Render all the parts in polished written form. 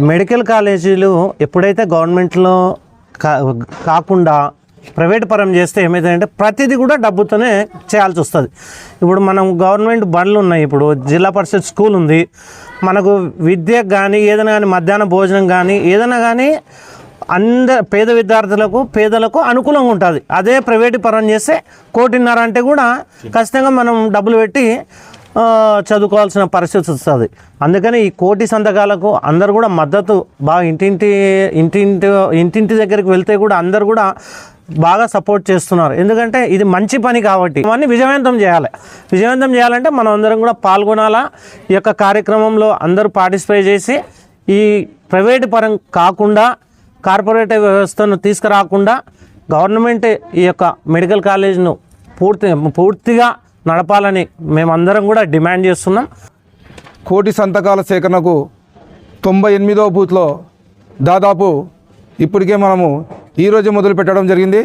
Medical కాలేజీలు ఎప్పుడైతే గవర్నమెంట్లో కాకుండా ప్రైవేట్ పరం చేస్తే ఏమైందంటే ప్రతిదీ కూడా డబ్బుతోనే చేయాల్సి వస్తుంది. ఇప్పుడు మనం గవర్నమెంట్ బడులు ఉన్నాయి, ఇప్పుడు జిల్లా పరిషత్ స్కూల్ ఉంది, మనకు విద్యకు కానీ ఏదైనా కానీ మధ్యాహ్న భోజనం కానీ ఏదైనా కానీ పేద విద్యార్థులకు పేదలకు అనుకూలంగా ఉంటుంది. అదే ప్రైవేట్ పరం చేస్తే 1.5 కోటి అంటే కూడా ఖచ్చితంగా మనం డబ్బులు పెట్టి చదువుకోవాల్సిన పరిస్థితి వస్తుంది. అందుకని ఈ 1 కోటి సంతకాలకు అందరు కూడా మద్దతు బాగా ఇంటింటి దగ్గరికి వెళ్తే కూడా అందరు కూడా బాగా సపోర్ట్ చేస్తున్నారు. ఎందుకంటే ఇది మంచి పని కాబట్టి ఇవన్నీ విజయవంతం చేయాలంటే మనం అందరం కూడా పాల్గొనాలా. ఈ యొక్క కార్యక్రమంలో అందరూ పార్టిసిపేట్ చేసి ఈ ప్రైవేట్ పరం కాకుండా కార్పొరేట్ వ్యవస్థను తీసుకురాకుండా గవర్నమెంట్ ఈ యొక్క మెడికల్ కాలేజ్ను పూర్తిగా నడపాలని మేమందరం కూడా డిమాండ్ చేస్తున్నాం. 1 కోటి సంతకాల సేకరణకు 98వ బూత్లో దాదాపు ఇప్పటికే మనము ఈరోజు మొదలు పెట్టడం జరిగింది.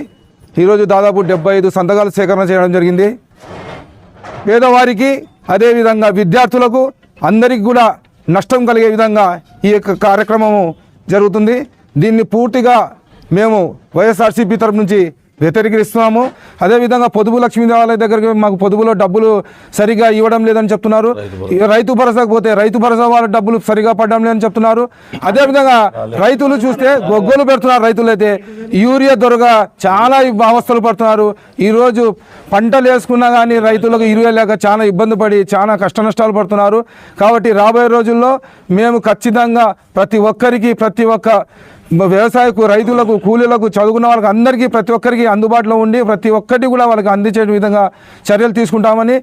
ఈరోజు దాదాపు 75 సంతకాల సేకరణ చేయడం జరిగింది. పేదవారికి అదేవిధంగా విద్యార్థులకు అందరికీ కూడా నష్టం కలిగే విధంగా ఈ యొక్క కార్యక్రమము జరుగుతుంది. దీన్ని పూర్తిగా మేము వైఎస్ఆర్సీపీ తరఫు నుంచి వ్యతిరేకిస్తున్నాము. అదేవిధంగా పొదుపు లక్ష్మీ దేవాలయ దగ్గరికి మాకు పొదుపులో డబ్బులు సరిగా ఇవ్వడం లేదని చెప్తున్నారు. రైతు భరోసాకు పోతే రైతు భరోసా వాళ్ళ డబ్బులు సరిగా పడడం లేదని చెప్తున్నారు. అదేవిధంగా రైతులు చూస్తే గొగ్గోలు పెడుతున్నారు. రైతులైతే యూరియా దొరగా చాలా అవస్థలు పడుతున్నారు. ఈరోజు పంటలు వేసుకున్నా కానీ రైతులకు యూరియా లేక చాలా ఇబ్బంది పడి చాలా కష్ట నష్టాలు పడుతున్నారు. కాబట్టి రాబోయే రోజుల్లో మేము ఖచ్చితంగా ప్రతి ఒక్క వ్యవసాయకు రైతులకు కూలీలకు చదువుకున్న వాళ్ళకి అందరికీ ప్రతి ఒక్కరికి అందుబాటులో ఉండి ప్రతి ఒక్కటి కూడా వాళ్ళకి అందించే విధంగా చర్యలు తీసుకుంటామని